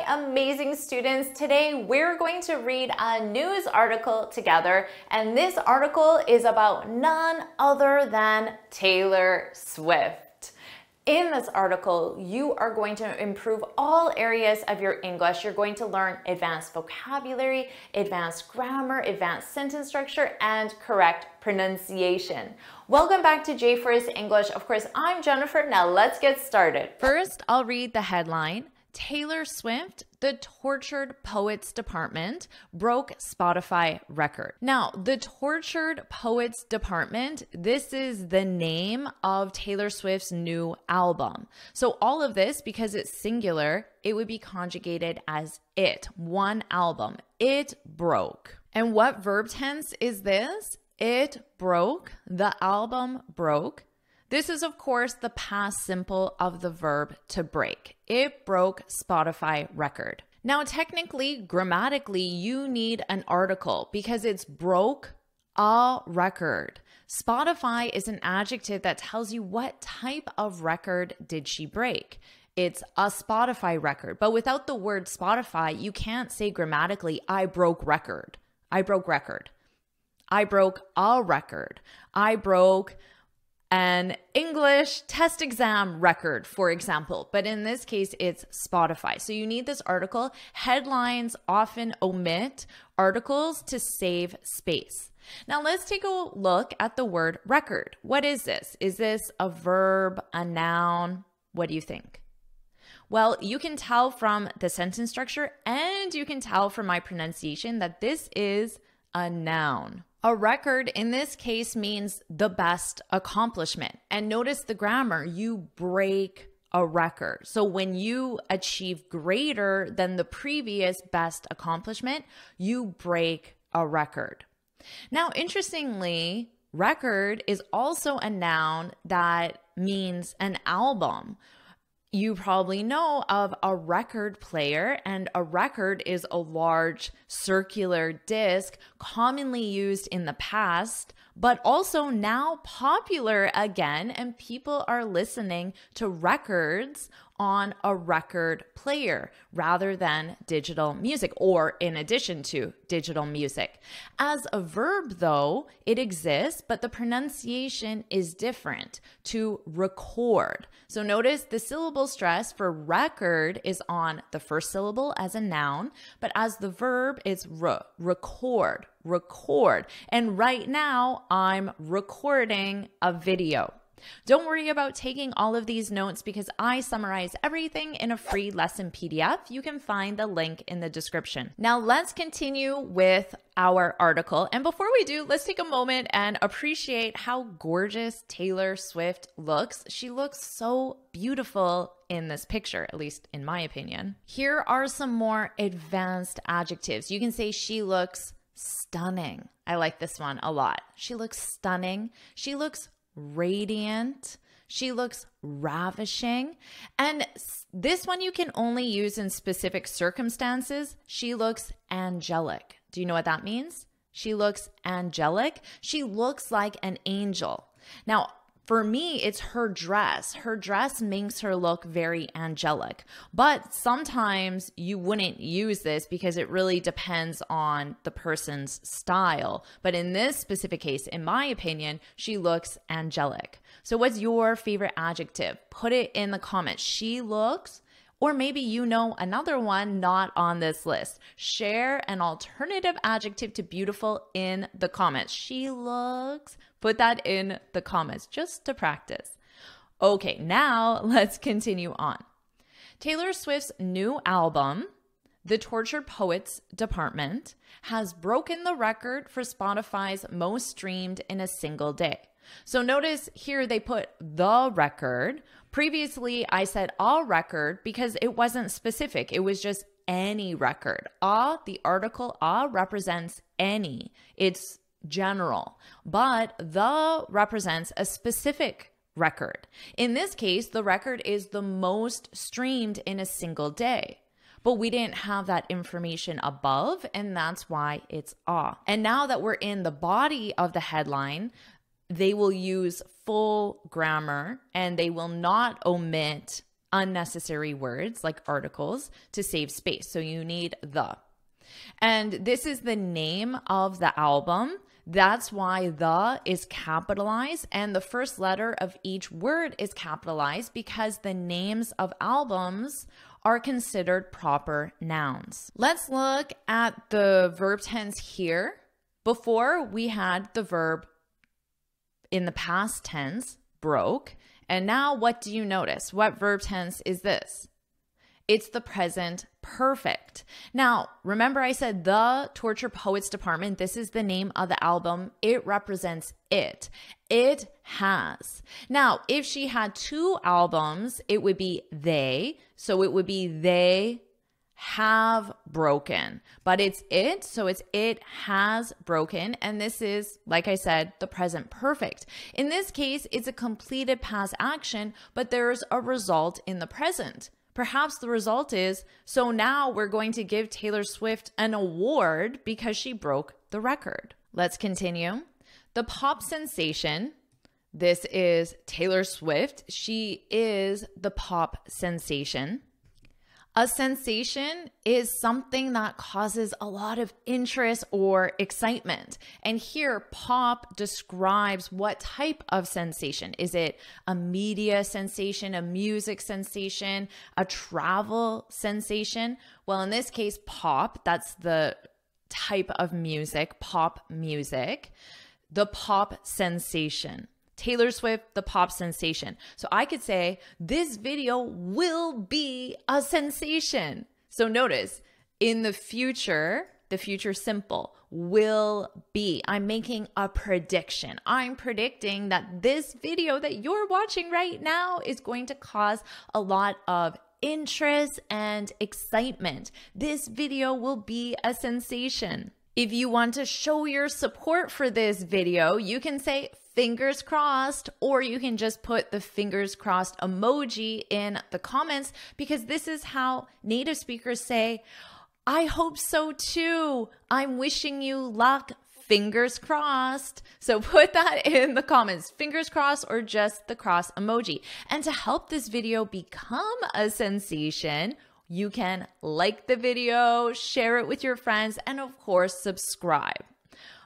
amazing students. Today we're going to read a news article together, and this article is about none other than Taylor Swift. In this article, you are going to improve all areas of your English. You're going to learn advanced vocabulary, advanced grammar, advanced sentence structure, and correct pronunciation. Welcome back to JForrest English. Of course, I'm Jennifer. Now let's get started. First, I'll read the headline. Taylor Swift, the Tortured Poets Department, broke Spotify record. Now, the Tortured Poets Department, this is the name of Taylor Swift's new album. So all of this, because it's singular, it would be conjugated as it, one album. It broke. And what verb tense is this? It broke, the album broke. This is, of course, the past simple of the verb to break. It broke Spotify record. Now, technically, grammatically, you need an article because it's broke a record. Spotify is an adjective that tells you what type of record did she break. It's a Spotify record, but without the word Spotify, you can't say grammatically, I broke record. I broke record. I broke a record. I broke an English test exam record, for example. But in this case, it's Spotify. So you need this article. Headlines often omit articles to save space. Now let's take a look at the word record. What is this? Is this a verb, a noun? What do you think? Well, you can tell from the sentence structure and you can tell from my pronunciation that this is a noun. A record in this case means the best accomplishment. And notice the grammar, you break a record. So when you achieve greater than the previous best accomplishment, you break a record. Now, interestingly, record is also a noun that means an album. You probably know of a record player, and a record is a large circular disc commonly used in the past, but also now popular again, and people are listening to records on a record player rather than digital music, or in addition to digital music. As a verb, though, it exists, but the pronunciation is different. To record. So notice the syllable stress for record is on the first syllable as a noun, but as the verb, it's record, record. And right now, I'm recording a video. Don't worry about taking all of these notes because I summarize everything in a free lesson PDF. You can find the link in the description. Now let's continue with our article. And before we do, let's take a moment and appreciate how gorgeous Taylor Swift looks. She looks so beautiful in this picture, at least in my opinion. Here are some more advanced adjectives. You can say she looks stunning. I like this one a lot. She looks stunning. She looks radiant. She looks ravishing. And this one you can only use in specific circumstances. She looks angelic. Do you know what that means? She looks angelic. She looks like an angel. Now, for me, it's her dress. Her dress makes her look very angelic. But sometimes you wouldn't use this because it really depends on the person's style. But in this specific case, in my opinion, she looks angelic. So what's your favorite adjective? Put it in the comments. She looks, or maybe you know another one not on this list. Share an alternative adjective to beautiful in the comments. She looks. Put that in the comments just to practice. Okay, now let's continue on. Taylor Swift's new album, The Tortured Poets Department, has broken the record for Spotify's most streamed in a single day. So notice here they put the record. Previously, I said a record because it wasn't specific. It was just any record. The article represents any. It's general, but the represents a specific record. In this case, the record is the most streamed in a single day. But we didn't have that information above, and that's why it's And now that we're in the body of the headline, they will use full grammar and they will not omit unnecessary words like articles to save space. So you need the. And this is the name of the album. That's why the is capitalized and the first letter of each word is capitalized because the names of albums are considered proper nouns. Let's look at the verb tense here. Before we had the verb in the past tense, broke. And now what do you notice? What verb tense is this? It's the present perfect. Now, remember I said the Torture Poets Department, this is the name of the album. It represents it. It has. Now, if she had two albums, it would be they. So it would be they have broken. But it's it, so it's it has broken. And this is, like I said, the present perfect. In this case, it's a completed past action, but there's a result in the present. Perhaps the result is, so now we're going to give Taylor Swift an award because she broke the record. Let's continue. The pop sensation. This is Taylor Swift. She is the pop sensation. A sensation is something that causes a lot of interest or excitement. And here, pop describes what type of sensation. Is it a media sensation, a music sensation, a travel sensation? Well, in this case, pop, that's the type of music, pop music, the pop sensation. Taylor Swift, the pop sensation. So I could say this video will be a sensation. So notice in the future simple, will be. I'm making a prediction. I'm predicting that this video that you're watching right now is going to cause a lot of interest and excitement. This video will be a sensation. If you want to show your support for this video, you can say fingers crossed, or you can just put the fingers crossed emoji in the comments because this is how native speakers say, I hope so too. I'm wishing you luck. Fingers crossed. So put that in the comments, fingers crossed or just the cross emoji. And to help this video become a sensation, you can like the video, share it with your friends, and of course, subscribe.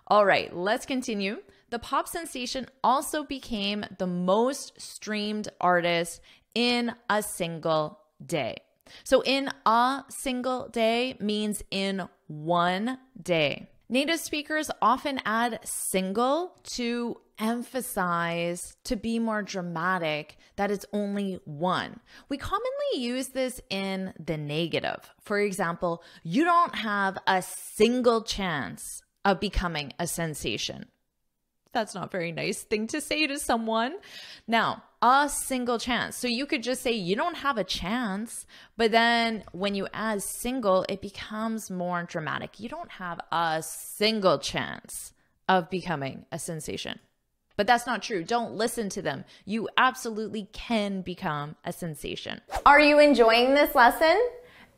All right, let's continue. The pop sensation also became the most streamed artist in a single day. So in a single day means in one day. Native speakers often add single to emphasize, to be more dramatic, that it's only one. We commonly use this in the negative. For example, you don't have a single chance of becoming a sensation. That's not a very nice thing to say to someone. Now, a single chance. So you could just say you don't have a chance, but then when you add single, it becomes more dramatic. You don't have a single chance of becoming a sensation. But that's not true. Don't listen to them. You absolutely can become a sensation. Are you enjoying this lesson?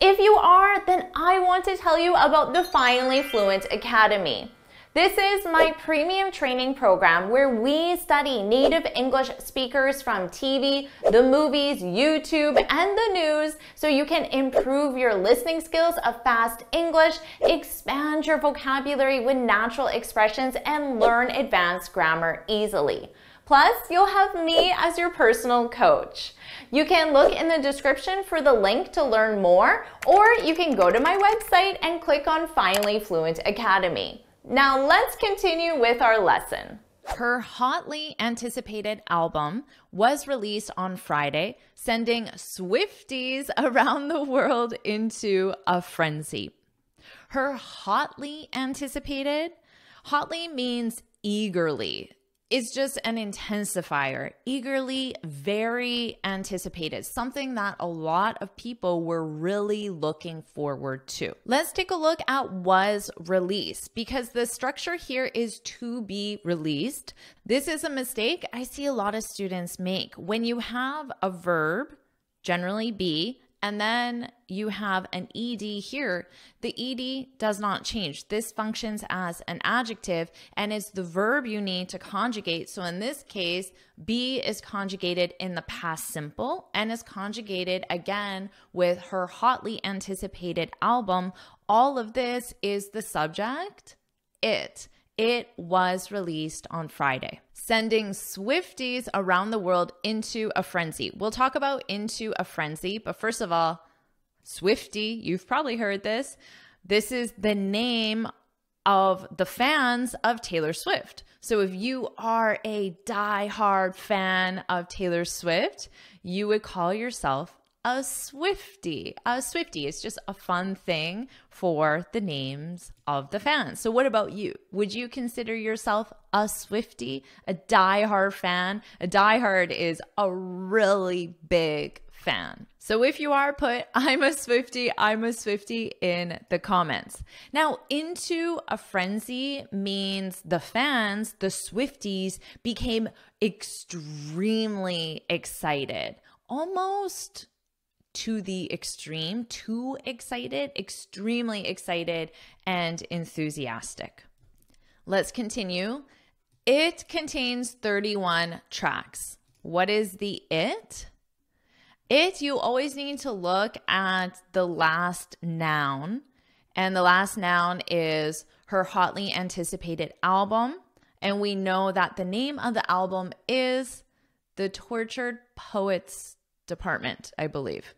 If you are, then I want to tell you about the Finally Fluent Academy. This is my premium training program where we study native English speakers from TV, the movies, YouTube, and the news so you can improve your listening skills of fast English, expand your vocabulary with natural expressions, and learn advanced grammar easily. Plus, you'll have me as your personal coach. You can look in the description for the link to learn more, or you can go to my website and click on Finally Fluent Academy. Now let's continue with our lesson. Her hotly anticipated album was released on Friday, sending Swifties around the world into a frenzy. Her hotly anticipated, hotly means eagerly. It's just an intensifier. Eagerly, very anticipated. Something that a lot of people were really looking forward to. Let's take a look at was released because the structure here is to be released. This is a mistake I see a lot of students make. When you have a verb, generally be, and then you have an ed here. The ed does not change. This functions as an adjective and is the verb you need to conjugate. So in this case, be is conjugated in the past simple and is conjugated again with her hotly anticipated album. All of this is the subject, it. It was released on Friday. Sending Swifties around the world into a frenzy. We'll talk about into a frenzy, but first of all, Swiftie, you've probably heard this. This is the name of the fans of Taylor Swift. So if you are a diehard fan of Taylor Swift, you would call yourself a Swiftie. A Swiftie is just a fun thing for the names of the fans. So what about you? Would you consider yourself a Swiftie, a diehard fan? A diehard is a really big fan. So if you are, put I'm a Swiftie in the comments. Now, into a frenzy means the fans, the Swifties, became extremely excited, almost to the extreme, too excited, extremely excited and enthusiastic. Let's continue. It contains 31 tracks. What is the it? It, you always need to look at the last noun, and the last noun is her hotly anticipated album, and we know that the name of the album is The Tortured Poets Department, I believe.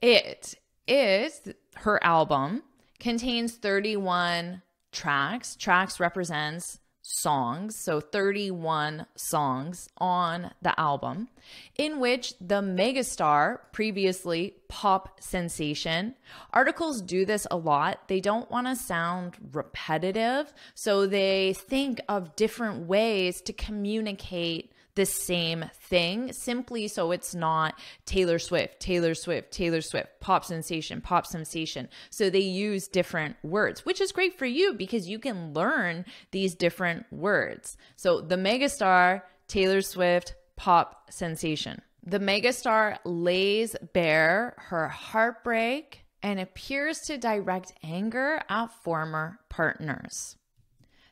It is her album, contains 31 tracks. Tracks represents songs, so 31 songs on the album, in which the megastar, previously pop sensation, articles do this a lot. They don't want to sound repetitive, so they think of different ways to communicate the same thing, simply so it's not Taylor Swift, Taylor Swift, Taylor Swift, pop sensation, pop sensation. So they use different words, which is great for you because you can learn these different words. So the megastar, Taylor Swift, pop sensation. The megastar lays bare her heartbreak and appears to direct anger at former partners.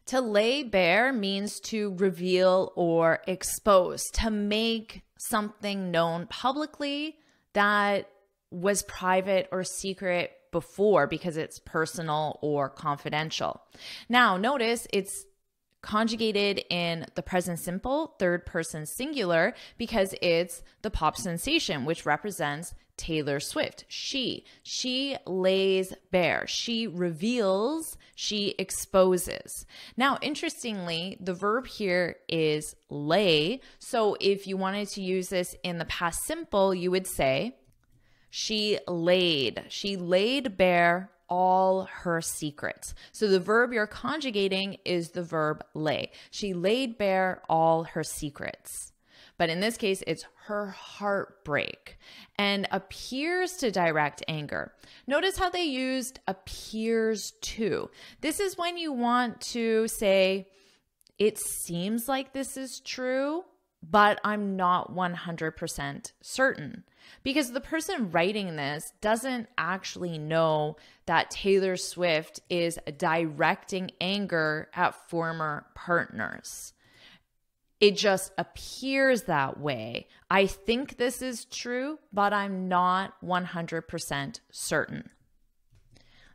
To lay bare means to reveal or expose, to make something known publicly that was private or secret before because it's personal or confidential. Now, notice it's conjugated in the present simple, third person singular, because it's the pop sensation, which represents Taylor Swift. She lays bare, she reveals, she exposes. Now, interestingly, the verb here is lay. So if you wanted to use this in the past simple, you would say, she laid bare all her secrets. So the verb you're conjugating is the verb lay. She laid bare all her secrets. But in this case, it's her heartbreak and appears to direct anger. Notice how they used appears to. This is when you want to say, it seems like this is true, but I'm not 100% certain. Because the person writing this doesn't actually know that Taylor Swift is directing anger at former partners. It just appears that way. I think this is true, but I'm not 100% certain.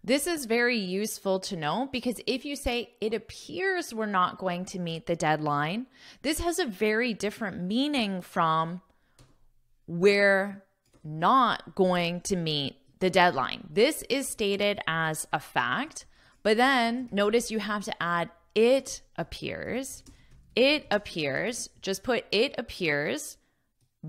This is very useful to know because if you say, it appears we're not going to meet the deadline, this has a very different meaning from we're not going to meet the deadline. This is stated as a fact, but then notice you have to add it appears. It appears, just put it appears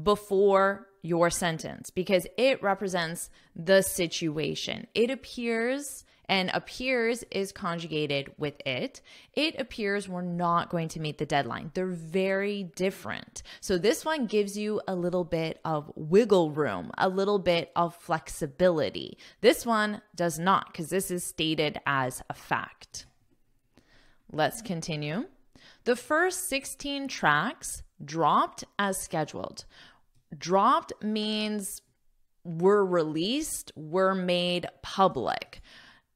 before your sentence because it represents the situation. It appears, and appears is conjugated with it. It appears we're not going to meet the deadline. They're very different. So this one gives you a little bit of wiggle room, a little bit of flexibility. This one does not because this is stated as a fact. Let's continue. The first 16 tracks dropped as scheduled. Dropped means were released were made public.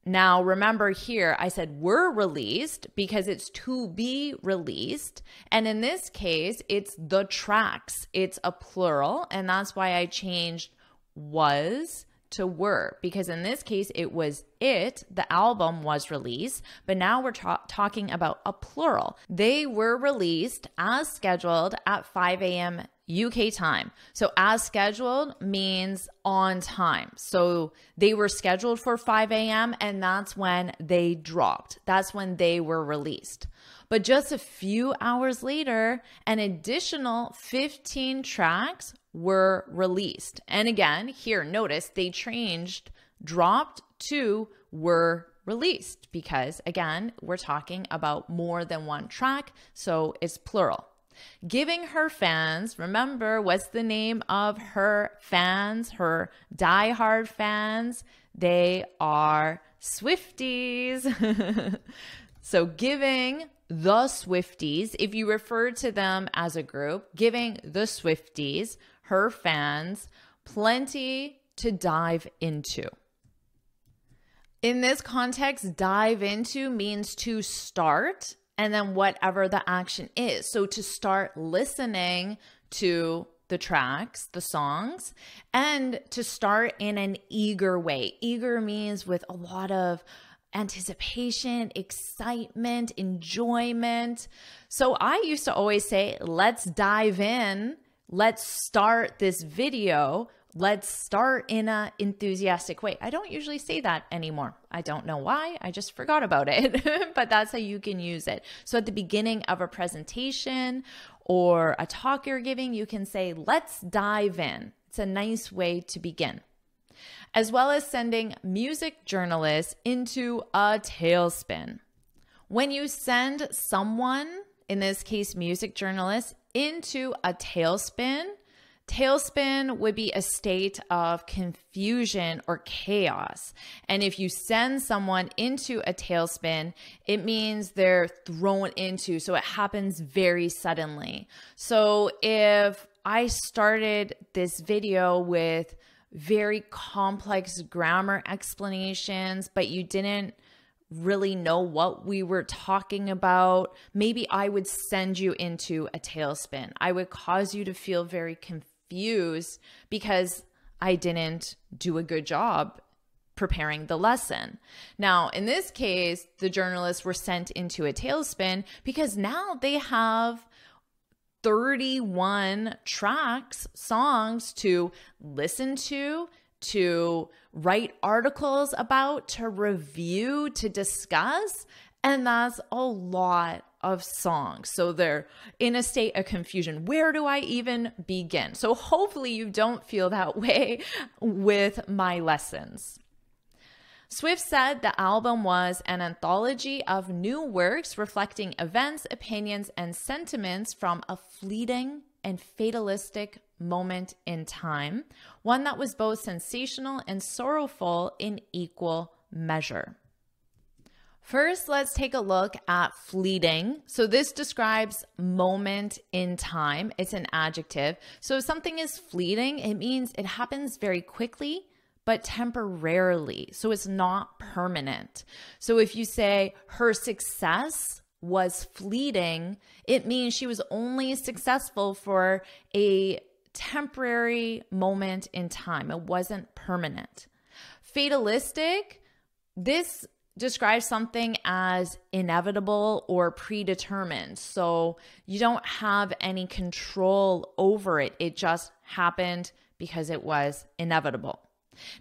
Now, remember here, I said were released because it's to be released. And in this case, it's the tracks. It's a plural. And that's why I changed was to were, because in this case, it was the album was released, but now we're talking about a plural. They were released as scheduled at 5 a.m. UK time. So as scheduled means on time. So they were scheduled for 5 a.m. and that's when they dropped. That's when they were released. But just a few hours later, an additional 15 tracks were released. And again, here, notice they changed dropped to were released because, again, we're talking about more than one track, so it's plural. Giving her fans, remember, what's the name of her fans, her diehard fans? They are Swifties. So giving the Swifties, if you refer to them as a group, giving the Swifties, her fans, plenty to dive into. In this context, dive into means to start and then whatever the action is. So to start listening to the tracks, the songs, and to start in an eager way. Eager means with a lot of anticipation, excitement, enjoyment. So I used to always say, let's dive in. Let's start this video. Let's start in an enthusiastic way. I don't usually say that anymore. I don't know why. I just forgot about it, but that's how you can use it. So at the beginning of a presentation or a talk you're giving, you can say, let's dive in. It's a nice way to begin. As well as sending music journalists into a tailspin. When you send someone, in this case, music journalists, into a tailspin, tailspin would be a state of confusion or chaos. And if you send someone into a tailspin, it means they're thrown into, so it happens very suddenly. So if I started this video with very complex grammar explanations, but you didn't really know what we were talking about, maybe I would send you into a tailspin. I would cause you to feel very confused because I didn't do a good job preparing the lesson. Now, in this case, the journalists were sent into a tailspin because now they have 31 tracks, songs to listen to write articles about, to review, to discuss, and that's a lot of songs. So they're in a state of confusion. Where do I even begin? So hopefully you don't feel that way with my lessons. Swift said the album was an anthology of new works reflecting events, opinions, and sentiments from a fleeting and fatalistic moment in time, one that was both sensational and sorrowful in equal measure. First, let's take a look at fleeting. So this describes moment in time. It's an adjective. So if something is fleeting, it means it happens very quickly, but temporarily. So it's not permanent. So if you say her success was fleeting, it means she was only successful for a temporary moment in time. It wasn't permanent. Fatalistic, this describes something as inevitable or predetermined. So you don't have any control over it. It just happened because it was inevitable.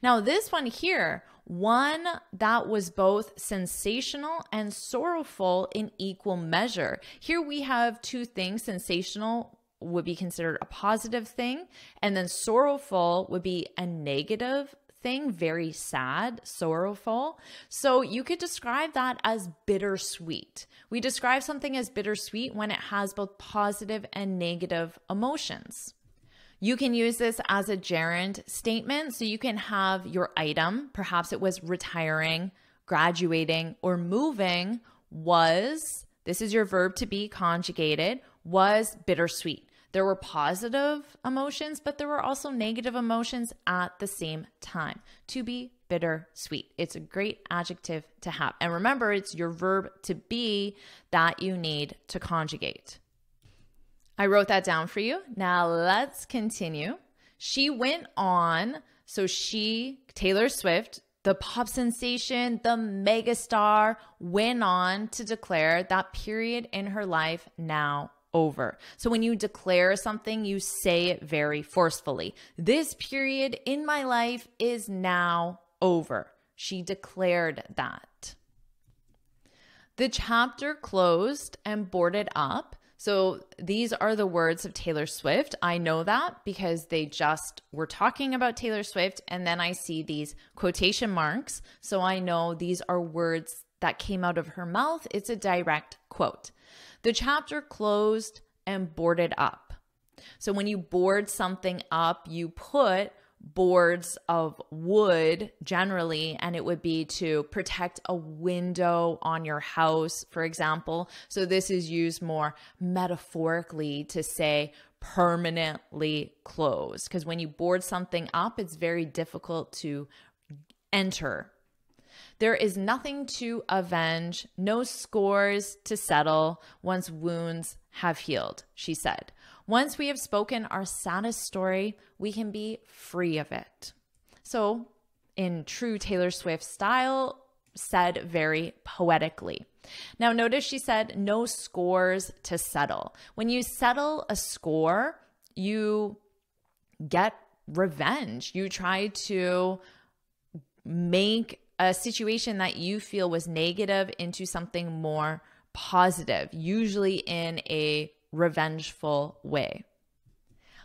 Now this one here, one that was both sensational and sorrowful in equal measure. Here we have two things. Sensational would be considered a positive thing, and then sorrowful would be a negative thing, very sad, sorrowful. So you could describe that as bittersweet. We describe something as bittersweet when it has both positive and negative emotions. You can use this as a gerund statement. So you can have your item, perhaps it was retiring, graduating, or moving, was, this is your verb to be conjugated, was bittersweet. There were positive emotions, but there were also negative emotions at the same time. To be bittersweet. It's a great adjective to have. And remember, it's your verb to be that you need to conjugate. I wrote that down for you. Now let's continue. She went on. So Taylor Swift, the pop sensation, the megastar, went on to declare that period in her life now over. So when you declare something, you say it very forcefully. This period in my life is now over. She declared that. The chapter closed and boarded up. So these are the words of Taylor Swift. I know that because they just were talking about Taylor Swift, and then I see these quotation marks. So I know these are words that came out of her mouth. It's a direct quote. The chapter closed and boarded up. So when you board something up, you put boards of wood generally, and it would be to protect a window on your house, for example. So this is used more metaphorically to say permanently closed, because when you board something up, it's very difficult to enter. There is nothing to avenge, no scores to settle once wounds have healed, she said. Once we have spoken our saddest story, we can be free of it. So, in true Taylor Swift style, said very poetically. Now, notice she said no scores to settle. When you settle a score, you get revenge. You try to make a situation that you feel was negative into something more positive, usually in a revengeful way.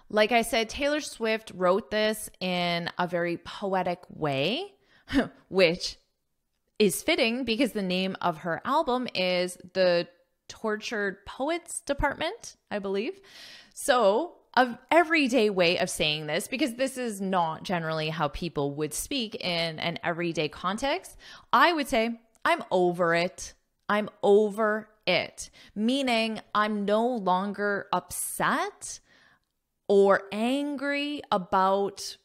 Like I said, Taylor Swift wrote this in a very poetic way, which is fitting because the name of her album is The Tortured Poets Department, I believe. So, an everyday way of saying this, because this is not generally how people would speak in an everyday context, I would say, I'm over it. I'm over it, meaning I'm no longer upset or angry about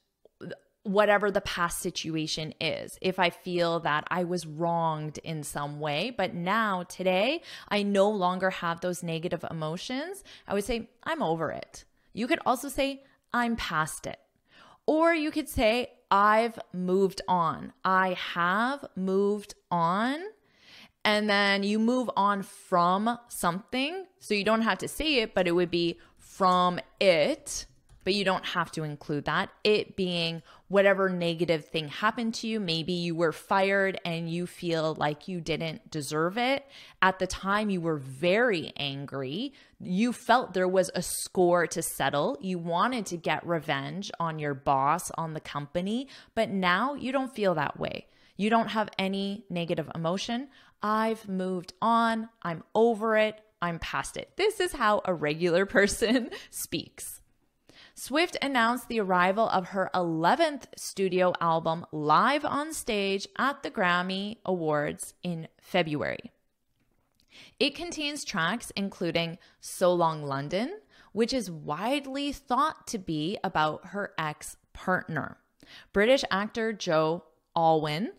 whatever the past situation is. If I feel that I was wronged in some way, but now today I no longer have those negative emotions, I would say I'm over it. You could also say I'm past it. Or you could say I've moved on. I have moved on. And then you move on from something. So you don't have to say it, but it would be from it. But you don't have to include that. It being whatever negative thing happened to you. Maybe you were fired and you feel like you didn't deserve it. At the time, you were very angry. You felt there was a score to settle. You wanted to get revenge on your boss, on the company. But now you don't feel that way. You don't have any negative emotion. I've moved on. I'm over it. I'm past it. This is how a regular person speaks. Swift announced the arrival of her 11th studio album live on stage at the Grammy Awards in February. It contains tracks including So Long London, which is widely thought to be about her ex-partner, British actor Joe Alwyn.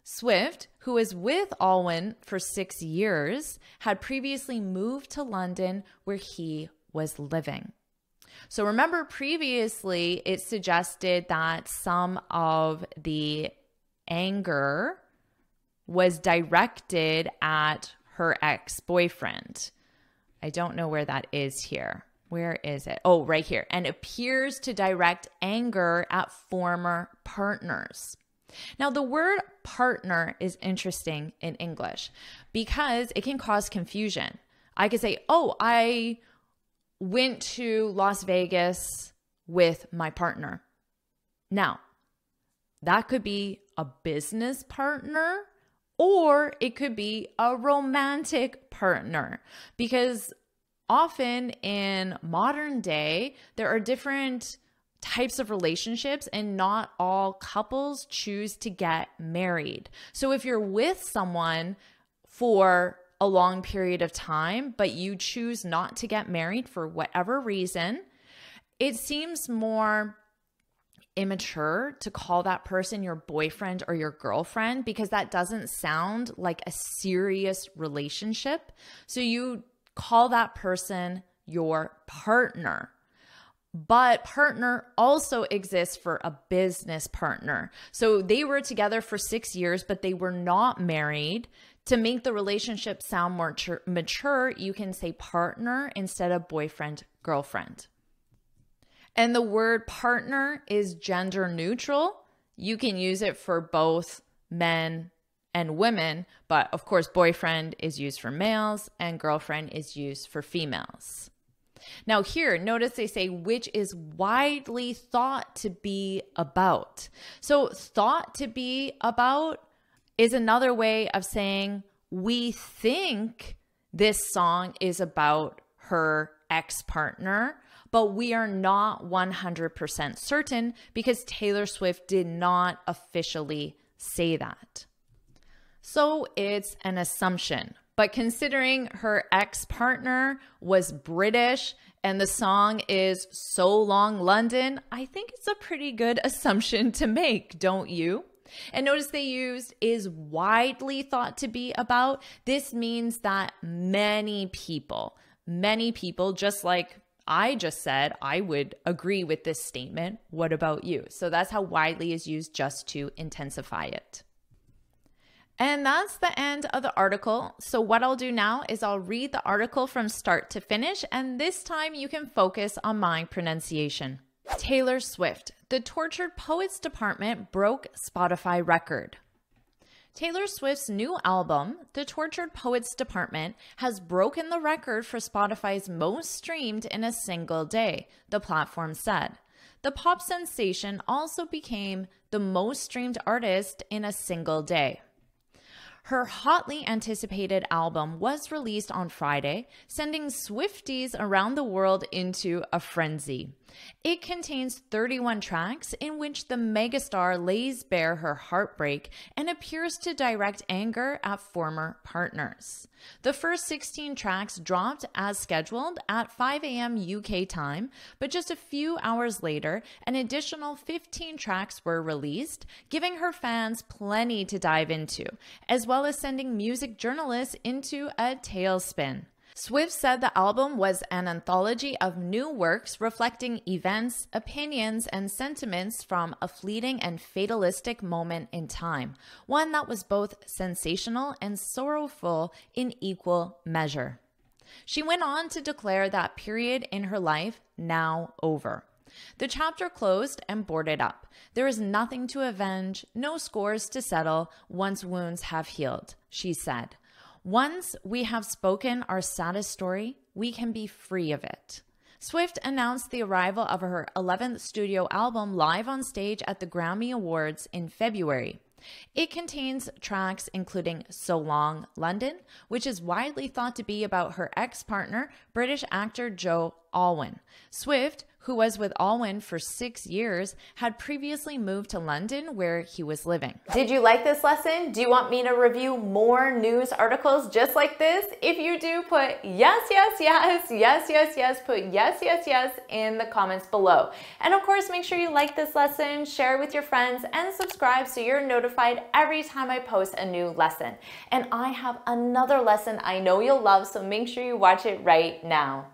Swift, who was with Alwyn for 6 years, had previously moved to London where he was living. So remember previously it suggested that some of the anger was directed at her ex-boyfriend. I don't know where that is here. Where is it? Oh, right here. And appears to direct anger at former partners. Now, the word partner is interesting in English because it can cause confusion. I could say, oh, I went to Las Vegas with my partner. Now, that could be a business partner or it could be a romantic partner, because often in modern day, there are different types of relationships and not all couples choose to get married. So if you're with someone for a long period of time, but you choose not to get married for whatever reason, it seems more immature to call that person your boyfriend or your girlfriend because that doesn't sound like a serious relationship. So you call that person your partner. But partner also exists for a business partner. So they were together for 6 years, but they were not married. To make the relationship sound more mature, you can say partner instead of boyfriend, girlfriend. And the word partner is gender neutral. You can use it for both men and women, but of course, boyfriend is used for males and girlfriend is used for females. Now here, notice they say which is widely thought to be about. So thought to be about is another way of saying we think this song is about her ex-partner, but we are not 100% certain because Taylor Swift did not officially say that. So it's an assumption. But considering her ex-partner was British and the song is So Long London, I think it's a pretty good assumption to make, don't you? And notice they used is widely thought to be about. This means that many people, just like I just said, I would agree with this statement. What about you? So that's how widely is used just to intensify it. And that's the end of the article. So what I'll do now is I'll read the article from start to finish, and this time you can focus on my pronunciation. Taylor Swift, the Tortured Poets Department broke Spotify record. Taylor Swift's new album, The Tortured Poets Department, has broken the record for Spotify's most streamed in a single day, the platform said. The pop sensation also became the most streamed artist in a single day. Her hotly anticipated album was released on Friday, sending Swifties around the world into a frenzy. It contains 31 tracks in which the megastar lays bare her heartbreak and appears to direct anger at former partners. The first 16 tracks dropped as scheduled at 5 a.m. UK time, but just a few hours later, an additional 15 tracks were released, giving her fans plenty to dive into, as well as sending music journalists into a tailspin. Swift said the album was an anthology of new works reflecting events, opinions, and sentiments from a fleeting and fatalistic moment in time, one that was both sensational and sorrowful in equal measure. She went on to declare that period in her life now over. The chapter closed and boarded up. There is nothing to avenge, no scores to settle once wounds have healed, she said. Once we have spoken our saddest story, we can be free of it. Swift announced the arrival of her 11th studio album live on stage at the Grammy Awards in February. It contains tracks including So Long London, which is widely thought to be about her ex-partner, British actor Joe Alwyn. Swift, who was with Alwyn for 6 years, had previously moved to London where he was living. Did you like this lesson? Do you want me to review more news articles just like this? If you do, put yes, yes, yes, yes, yes, yes, put yes, yes, yes in the comments below. And of course, make sure you like this lesson, share it with your friends, and subscribe so you're notified every time I post a new lesson. And I have another lesson I know you'll love, so make sure you watch it right now.